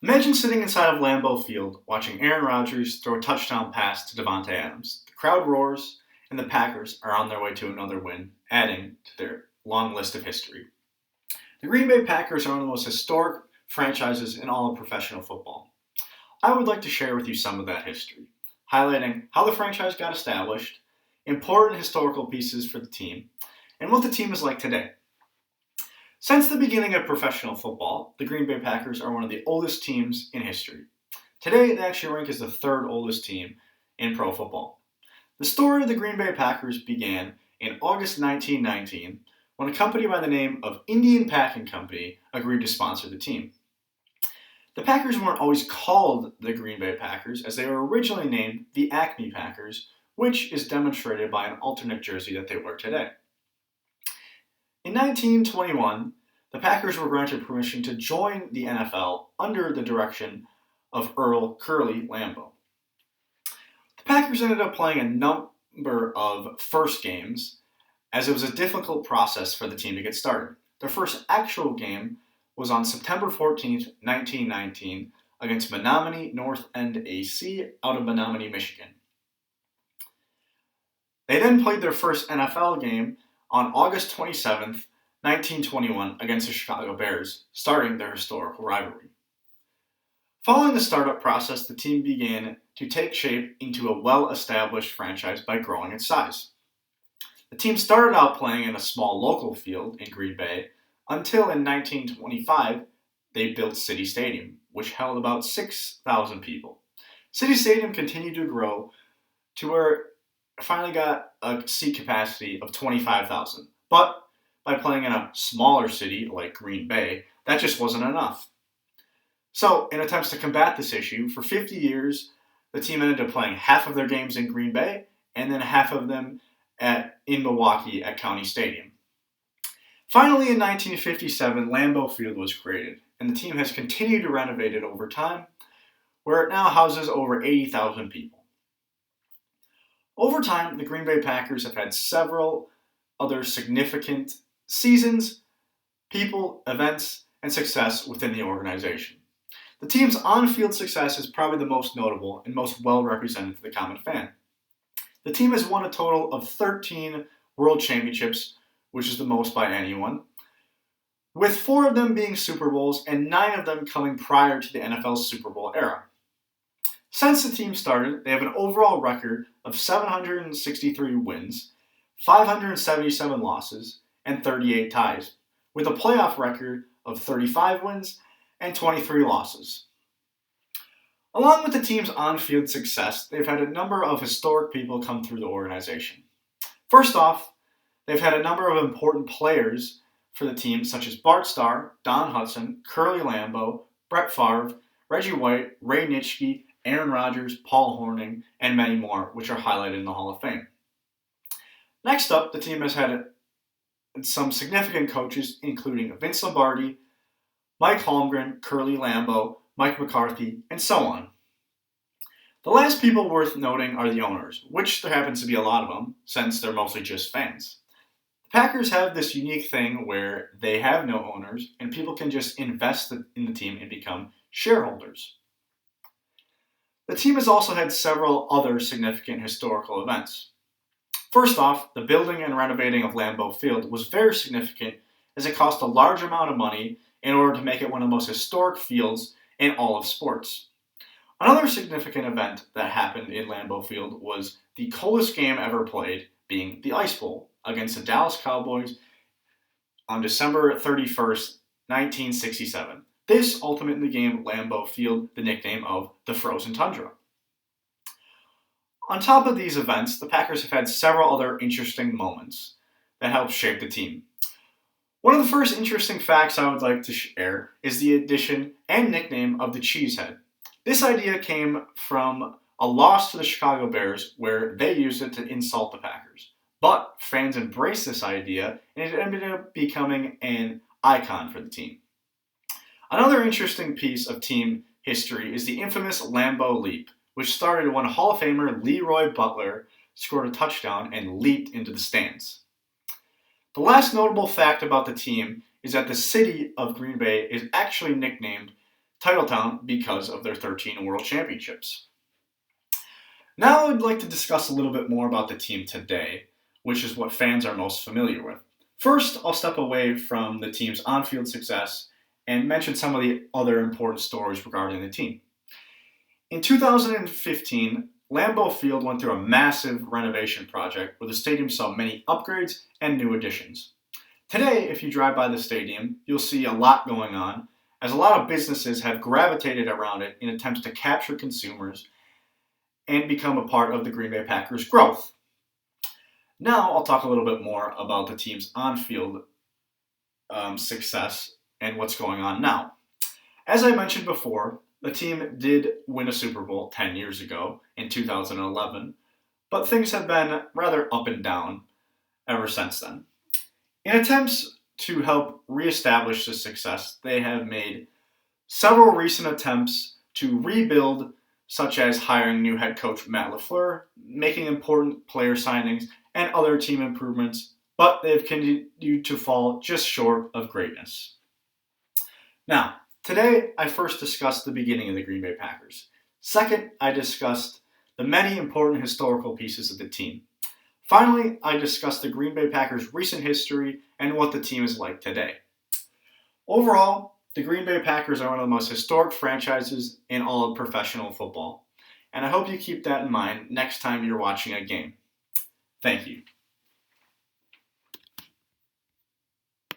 Imagine sitting inside of Lambeau Field watching Aaron Rodgers throw a touchdown pass to Devontae Adams. The crowd roars, and the Packers are on their way to another win, adding to their long list of history. The Green Bay Packers are one of the most historic franchises in all of professional football. I would like to share with you some of that history, highlighting how the franchise got established, important historical pieces for the team, and what the team is like today. Since the beginning of professional football, the Green Bay Packers are one of the oldest teams in history. Today, they actually rank as the third oldest team in pro football. The story of the Green Bay Packers began in August 1919 when a company by the name of Indian Packing Company agreed to sponsor the team. The Packers weren't always called the Green Bay Packers, as they were originally named the Acme Packers, which is demonstrated by an alternate jersey that they wear today. In 1921, the Packers were granted permission to join the NFL under the direction of Earl Curly Lambeau. The Packers ended up playing a number of first games, as it was a difficult process for the team to get started. Their first actual game was on September 14th, 1919, against Menominee North End AC out of Menominee, Michigan. They then played their first NFL game on August 27th, 1921, against the Chicago Bears, starting their historical rivalry. Following the startup process, the team began to take shape into a well-established franchise by growing its size. The team started out playing in a small local field in Green Bay until in 1925 they built City Stadium, which held about 6,000 people. City Stadium continued to grow to where it finally got a seat capacity of 25,000. But by playing in a smaller city like Green Bay, that just wasn't enough. So, in attempts to combat this issue, for 50 years, the team ended up playing half of their games in Green Bay and then half of them in Milwaukee at County Stadium. Finally, in 1957, Lambeau Field was created, and the team has continued to renovate it over time, where it now houses over 80,000 people. Over time, the Green Bay Packers have had several other significant seasons, people, events, and success within the organization. The team's on-field success is probably the most notable and most well-represented to the common fan. The team has won a total of 13 World Championships, which is the most by anyone, with 4 of them being Super Bowls and 9 of them coming prior to the NFL's Super Bowl era. Since the team started, they have an overall record of 763 wins, 577 losses, and 38 ties, with a playoff record of 35 wins and 23 losses. Along with the team's on-field success, they've had a number of historic people come through the organization. First off, they've had a number of important players for the team, such as Bart Starr, Don Hudson, Curly Lambeau, Brett Favre, Reggie White, Ray Nitschke, Aaron Rodgers, Paul Hornung, and many more, which are highlighted in the Hall of Fame. Next up, the team has had some significant coaches, including Vince Lombardi, Mike Holmgren, Curly Lambeau, Mike McCarthy, and so on. The last people worth noting are the owners, which there happens to be a lot of them, since they're mostly just fans. The Packers have this unique thing where they have no owners, and people can just invest in the team and become shareholders. The team has also had several other significant historical events. First off, the building and renovating of Lambeau Field was very significant, as it cost a large amount of money in order to make it one of the most historic fields in all of sports. Another significant event that happened in Lambeau Field was the coldest game ever played, being the Ice Bowl against the Dallas Cowboys on December 31st, 1967. This ultimately gave Lambeau Field the nickname of the Frozen Tundra. On top of these events, the Packers have had several other interesting moments that helped shape the team. One of the first interesting facts I would like to share is the addition and nickname of the Cheesehead. This idea came from a loss to the Chicago Bears where they used it to insult the Packers. But fans embraced this idea and it ended up becoming an icon for the team. Another interesting piece of team history is the infamous Lambeau Leap, which started when Hall of Famer Leroy Butler scored a touchdown and leaped into the stands. The last notable fact about the team is that the city of Green Bay is actually nicknamed Titletown because of their 13 World Championships. Now I'd like to discuss a little bit more about the team today, which is what fans are most familiar with. First, I'll step away from the team's on-field success and mention some of the other important stories regarding the team. In 2015, Lambeau Field went through a massive renovation project where the stadium saw many upgrades and new additions. Today, if you drive by the stadium, you'll see a lot going on, as a lot of businesses have gravitated around it in attempts to capture consumers and become a part of the Green Bay Packers' growth. Now, I'll talk a little bit more about the team's on-field success and what's going on now. As I mentioned before, the team did win a Super Bowl 10 years ago in 2011, but things have been rather up and down ever since then. In attempts to help reestablish this success, they have made several recent attempts to rebuild, such as hiring new head coach Matt LaFleur, making important player signings, and other team improvements, but they've continued to fall just short of greatness. Now, today I first discussed the beginning of the Green Bay Packers. Second, I discussed the many important historical pieces of the team. Finally, I discussed the Green Bay Packers' recent history and what the team is like today. Overall, the Green Bay Packers are one of the most historic franchises in all of professional football, and I hope you keep that in mind next time you're watching a game. Thank you.